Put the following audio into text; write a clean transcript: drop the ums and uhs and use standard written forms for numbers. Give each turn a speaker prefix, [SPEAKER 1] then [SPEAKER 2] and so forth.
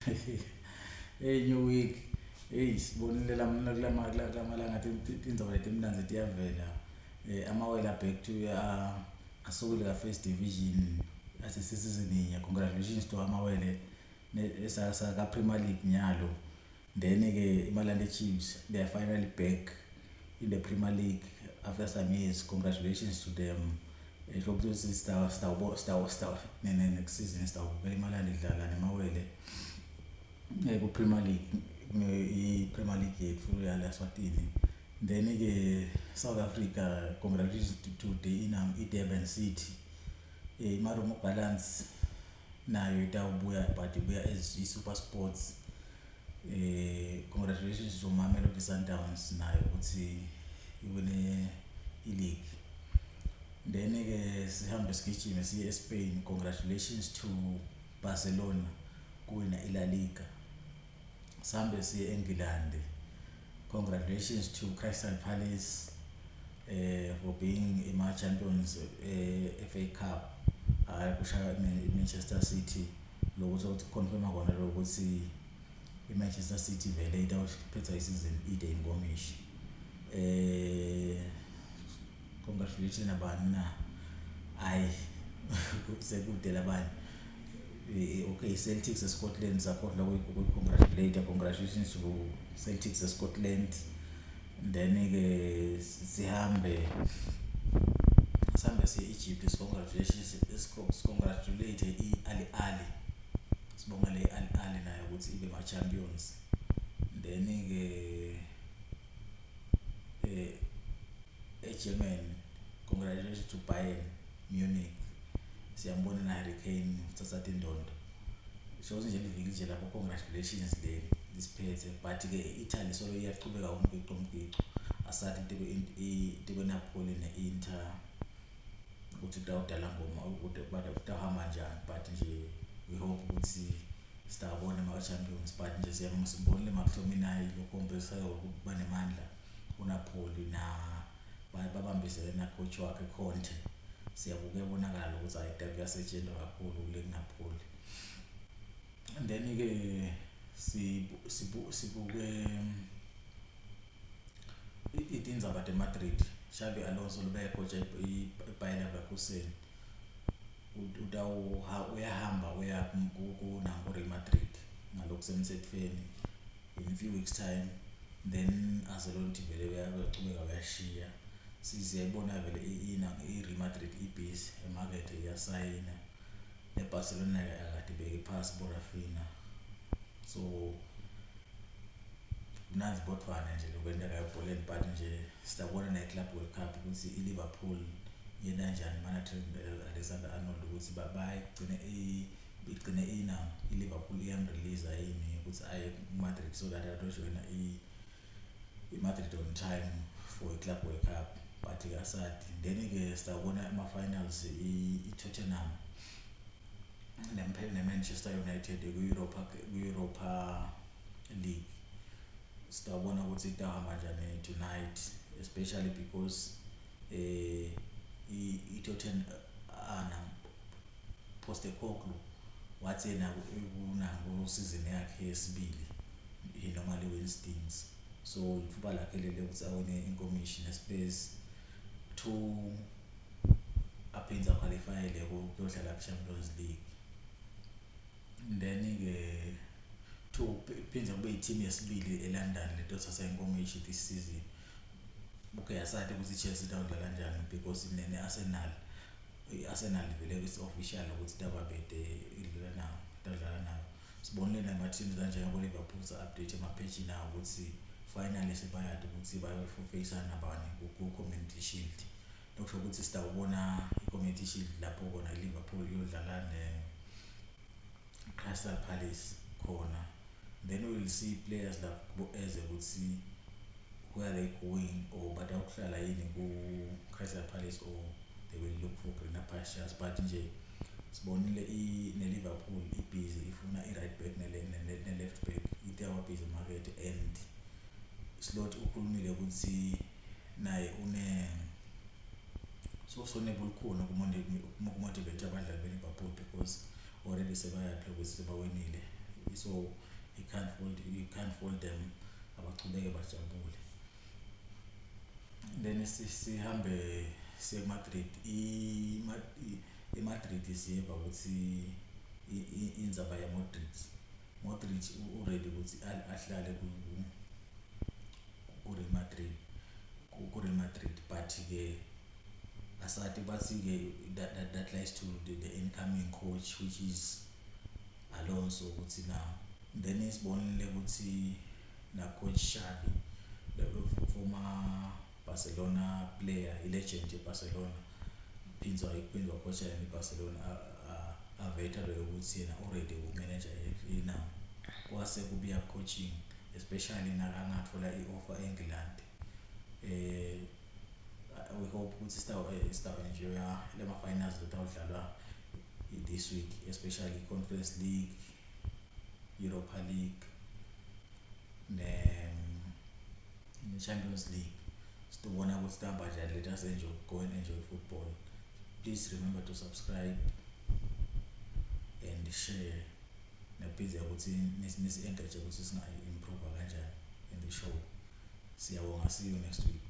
[SPEAKER 1] Hey new week. Hey sibonile kulamalanga tindzaba letimnandzi tiyavela. Amawela back to asukile ka first division asesizini inye. Congratulations to Amawele esa ka Premier League nyalo. Then ke iMalande Chiefs they are finally back in the Premier League after some years. Congratulations to them. Lokuzisi star next season sitawubukela iMalande idlala neMawele ku-Premier League i-Premier League yetfu yala Eswatini. Then ke South Africa congratulations to the i-Durban City. Marumo Gallants nayo itawubuya but ibuya as i-Super Sports. Congratulations to Mamelodi Sundowns nayo ukuthi iwine i-league. Then ke sihambe sigijime siye eSpain. Congratulations to Barcelona kuwina i-La Liga. Sihambe siye eNgilandi. Congratulations to Crystal Palace for being ama-champions FA Cup. Kushaya Manchester City lokuthi confirma kona lokuthi iManchester City vele itawuphetha isizini ide inkomishi. Congratulations nabani na hayi sekude labanye. Okay, Celtics eScotland sakhohlwa congratulations to Celtics eScotland. Then ke sihambe siye-Egypt. Congratulate i-Al Ahly. Sibonga le Al Ahly nayo ukuthi ibe ma-champions. Then ke eGermany congratulations to Bayern Munich. Siyambona na Harry Kane uthatha indondo. Shows nje liviki nje lapho congratulations le disiphethe but ke Italy solo iyaqhubeka umpico asathi tiko Napoli ne-Inter ukuthi tawudala ngoma ukuthi batahamba njani but nje we hope ukuthi sitawabona ama-champions but nje siyambona McTominay lokhombisa ukuba nemandla uNapoli na babambisene na coach wakhe Conte. Siyabuke bonakala ukuthi ayitabi kuyasetshenzwa kakhulu kule Napoli. And then ke sibuke itindzaba teMadrid. Xabi Alonso lobeka coach iBayer Leverkusen uyahamba uya ku Real Madrid ngalokho semthethweni in few weeks time. Then Ancelotti vele uyaqhubeka uyashiya. Sizayibona vele i-Real Madrid ibhizi emakethe iyasayina. eBarcelona akade beke phasi boRafinha. So mnanzi bodvana nje lokwenteka ebholeni but nje sitabona ne-Club World Cup ukuthi iLiverpool yena kanjani manager Alexander Arnold ukuthi igcine iLiverpool iyamrelease yini ukuthi aye kuMadrid so that atojoyina iMadrid on time for iClub World Cup but asadi. Then ke sitabona ama-finals i-Tottenham neManchester United ku-Europa League. Sitabona ukuthi itahamba njani tonight especially because i-Tottenham Postecoglou wathi yena season yakhe yesibili he normally wins things. So ifuba lakhe lele ukuthi awine inkomishi neSpurs to aphinda qualify kuyodlala ku-Champions League. Then ke to phinda kube i-team yesibili eLondon letothatha inkomishi this season. Okay, asade ukuthi iChelsea itawudlala kanjani because ne-Arsenal i-Arsenal vele is official ukuthi tababede idlala nayo. Sibonile nama-teams kanjengabo Liverpool update ama-page nawo ukuthi finally sebayade ukuthi bayofacana nabani ku-Community Shield. Lokusho ukuthi sitawubona i-Community Shield lapho khona iLiverpool iyodlala ne-Crystal Palace khona. Then we will see players like eze ukuthi where they going or batawuhlala yini ku-Crystal Palace or they will look for greener pastures. But nje sibonile ne-Liverpool ibhizi ifuna i-right back ne-left back itawabhizi market and Slot ukhulumile ukuthi naye sonebule khona ukumotivate abadlali beLiverpool because already sebayaphi ukuthi sebawinile so you can't fault them abachubeke bajabule. Then sihambe siye eMadrid. IMadrid siyeva ukuthi indzaba Modric already ukuthi ahlale ku-Real Madrid, but ke asati bathi ke that lies to the incoming coach, which is Alonso, ukuthi na then isibonile ukuthi na coach Xavi, the former Barcelona player, legend Barcelona, phindwa coach Barcelona, aveta lo ukuthi yena already manager now kwase kubuya coaching, especially nakangathola i-offer eNgland. We hope ukuthi sita-enjoya lema finals lotawudlalwa this week, especially Conference League, Europa League, Champions League. Sitobona ukuthi sitahamba njani. Let us go and enjoy football. Please remember to subscribe and share. Naphize ukuthi nisi-engage ukuthi singa-improve kanjani in the show. Siyabonga, see you next week.